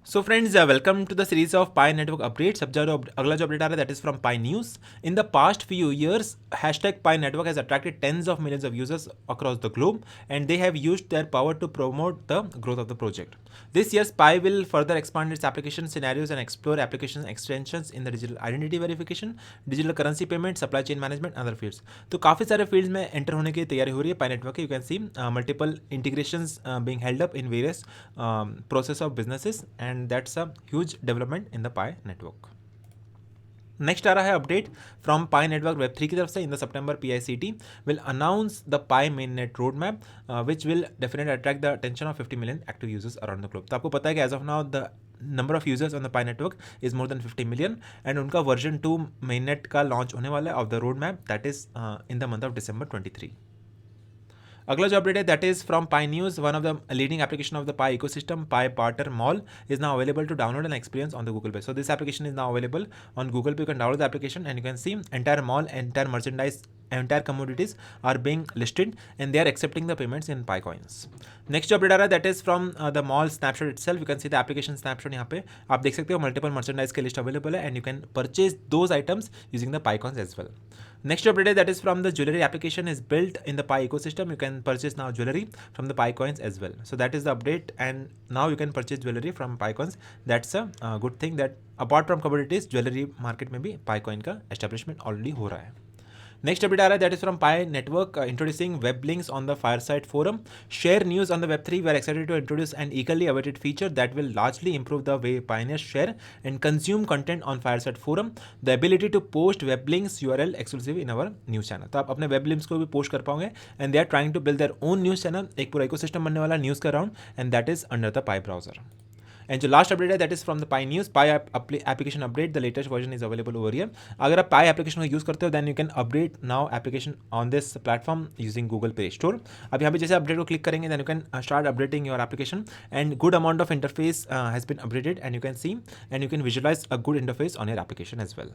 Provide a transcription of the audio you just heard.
So friends, welcome to the series of Pi network updates. अब जो अगला जो update आ रहा है that is from Pi News. In the past few years, hashtag Pi network has attracted tens of millions of users across the globe, and they have used their power to promote the growth of the project. This year, Pi will further expand its application scenarios and explore application extensions in the digital identity verification, digital currency payment, supply chain management, and other fields. तो काफ़ी सारे fields में enter होने की तैयारी हो रही है Pi network की. You can see multiple integrations being held up in various process of businesses, and that's a huge development in the Pi network. Next आ रहा है update from Pi network web 3 की तरफ से. In the September PICT will announce the Pi main net road map which will definitely attract the attention of 50 million active users around the globe. तो आपको पता है कि as of now the number of users on the Pi network is more than 50 million, and उनका version 2 main net का launch होने वाला है of the road map that is in the month of December 23. अगला जो update है that is from pi news. One of the leading application of the pi ecosystem, pi barter mall, is now available to download and experience on the Google Play. So this application is now available on Google Play. You can download the application and you can see entire mall, entire merchandise, entire commodities are being listed and they are accepting the payments in Pi coins. Next जो update आ रहा है that is from the mall snapshot itself. You can see the application snapshot. यहाँ पे आप देख सकते हो मल्टीपल मर्चेंडाइज की लिस्ट अवेलेबल है and you can purchase those items using the Pi coins as well. Next update that is from the jewelry application is built in the Pi ecosystem. You can purchase now jewelry from the Pi coins as well. So that is the update, and now you can purchase jewelry from Pi coins. That's a good thing that apart from commodities, jewelry market में भी Pi coin का establishment already हो रहा है. Next update आ रहा है that is from Pi network introducing web links on the fireside forum. Share news on the Web3. We are excited to introduce an eagerly awaited feature that will largely improve the way pioneers share and consume content on Fireside Forum. The ability to post web links URL exclusive in our news channel. तो आप अपने web links को भी post कर पाओगे and they are trying to build their own news channel. एक पूरा ecosystem बनने वाला न्यूज़ का around, and that is under the Pi browser. And जो लास्ट अपडेट है that is from the Pi news. Pi application update the latest version is available over here. अगर आप Pi application का use करते हो then you can update now application on this platform using Google play store. अब यहाँ पे जैसे update को क्लिक करेंगे then you can start updating your application and good amount of interface has been updated and you can see and you can visualize a good interface on your application as well.